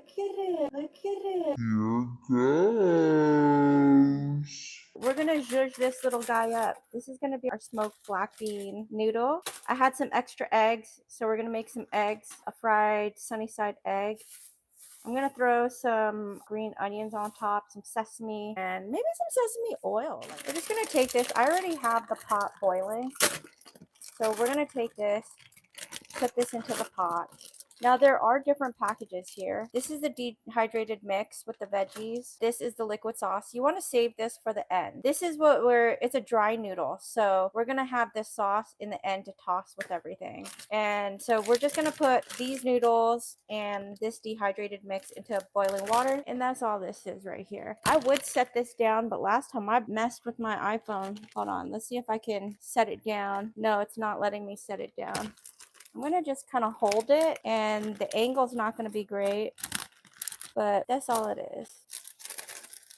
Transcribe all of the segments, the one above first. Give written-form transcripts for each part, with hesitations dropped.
at it. Look at it. Here goes. We're gonna zhuzh this little guy up. This is gonna be our smoked black bean noodle. I had some extra eggs, so we're gonna make some eggs, a fried sunny side egg. I'm gonna throw some green onions on top, some sesame, and maybe some sesame oil. We're just gonna take this. I already have the pot boiling, so we're gonna take this, put this into the pot. Now there are different packages here. This is the dehydrated mix with the veggies. This is the liquid sauce. You want to save this for the end. This is it's a dry noodle. So we're going to have this sauce in the end to toss with everything. And so we're just going to put these noodles and this dehydrated mix into boiling water. And that's all this is right here. I would set this down, but last time I messed with my iPhone. Hold on. Let's see if I can set it down. No, it's not letting me set it down. I'm going to just kind of hold it, and the angle's not going to be great, but that's all it is.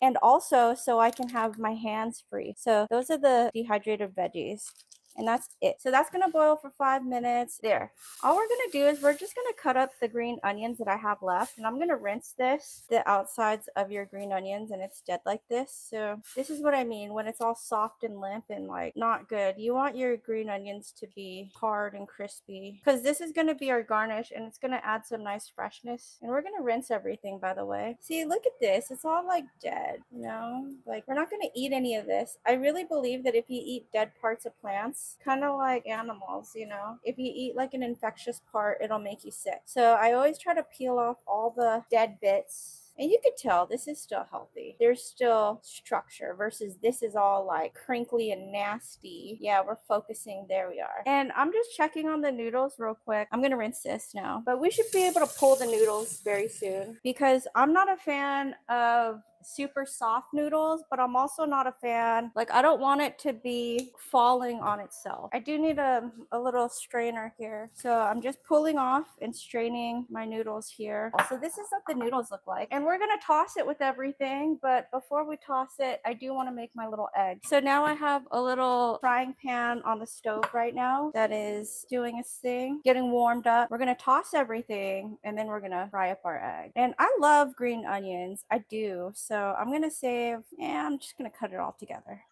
And also, so I can have my hands free. So those are the dehydrated veggies. And that's it. So that's gonna boil for 5 minutes. There. All we're gonna do is we're just gonna cut up the green onions that I have left, and I'm gonna rinse the outsides of your green onions, and it's dead like this. So this is what I mean when it's all soft and limp and like not good. You want your green onions to be hard and crispy, because this is gonna be our garnish, and it's gonna add some nice freshness. And we're gonna rinse everything, by the way. See, look at this. It's all like dead, you know? Like, we're not gonna eat any of this. I really believe that if you eat dead parts of plants, kind of like animals, you know, if you eat like an infectious part, it'll make you sick. So I always try to peel off all the dead bits. And you could tell this is still healthy. There's still structure versus this is all like crinkly and nasty. Yeah, we're focusing. There we are. And I'm just checking on the noodles real quick. I'm going to rinse this now. But we should be able to pull the noodles very soon, because I'm not a fan of super soft noodles, but I'm also not a fan, like, I don't want it to be falling on itself. I do need a little strainer here. So I'm just pulling off and straining my noodles here. So this is what the noodles look like. And we're gonna toss it with everything, but before we toss it, I do want to make my little egg. So now I have a little frying pan on the stove right now that is doing its thing, getting warmed up. We're gonna toss everything, and then we're gonna fry up our egg. And I love green onions. I do. So I'm gonna save, and I'm just gonna cut it all together.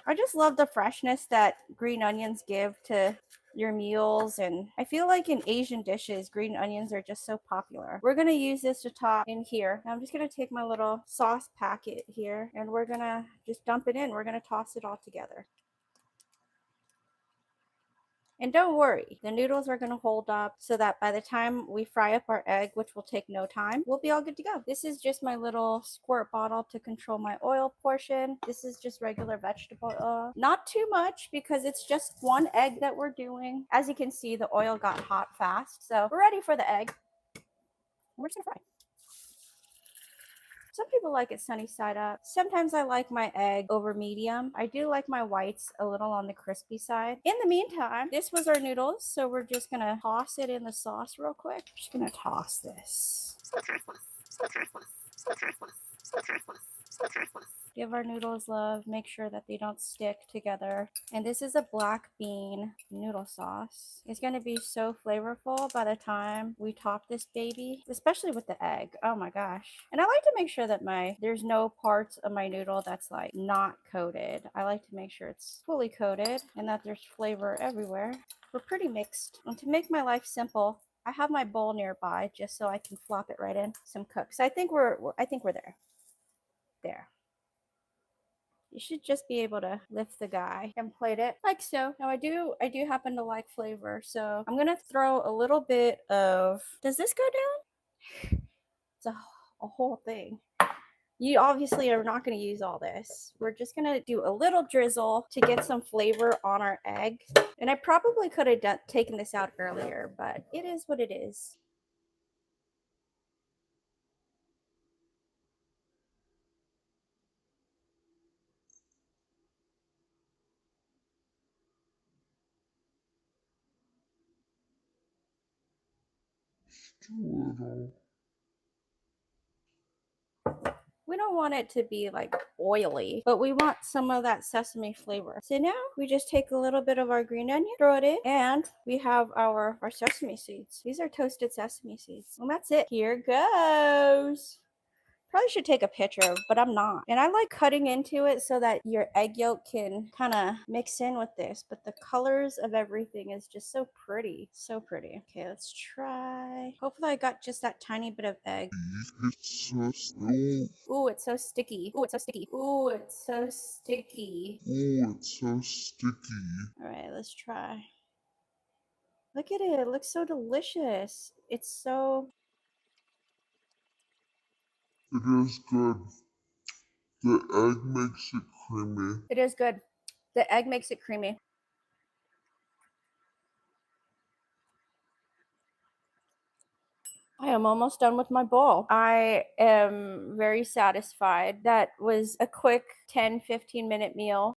I just love the freshness that green onions give to your meals, and I feel like in Asian dishes, green onions are just so popular. We're gonna use this to top in here. Now I'm just gonna take my little sauce packet here, and we're gonna just dump it in. We're gonna toss it all together. And don't worry, the noodles are going to hold up so that by the time we fry up our egg, which will take no time, we'll be all good to go. This is just my little squirt bottle to control my oil portion. This is just regular vegetable oil. Not too much, because it's just one egg that we're doing. As you can see, the oil got hot fast. So we're ready for the egg. We're just going to fry. Some people like it sunny side up. Sometimes I like my egg over medium. I do like my whites a little on the crispy side. In the meantime, this was our noodles, so we're just gonna toss it in the sauce real quick. Just gonna toss this. Give our noodles love, make sure that they don't stick together. And this is a black bean noodle sauce. It's going to be so flavorful by the time we top this baby, especially with the egg. Oh my gosh. And I like to make sure that there's no parts of my noodle that's like not coated. I like to make sure it's fully coated and that there's flavor everywhere. We're pretty mixed. And to make my life simple, I have my bowl nearby just so I can flop it right in some cooks. I think we're there. There. You should just be able to lift the guy and plate it like so. Now I do happen to like flavor, so I'm gonna throw a little bit of, does this go down? It's a whole thing. You obviously are not going to use all this. We're just going to do a little drizzle to get some flavor on our egg. And I probably could have taken this out earlier, but it is what it is. We don't want it to be like oily, but we want some of that sesame flavor. So now we just take a little bit of our green onion, throw it in, and we have our sesame seeds. These are toasted sesame seeds. And that's it. Here goes. Probably should take a picture, but I'm not. And I like cutting into it so that your egg yolk can kind of mix in with this. But the colors of everything is just so pretty. So pretty. Okay, let's try. Hopefully I got just that tiny bit of egg. Ooh, it's so sticky. Ooh, it's so sticky. Ooh, it's so sticky. Ooh, it's so sticky. All right, let's try. Look at it. It looks so delicious. It's so... It is good. The egg makes it creamy. It is good. The egg makes it creamy. I am almost done with my bowl. I am very satisfied. That was a quick 10-15 minute meal.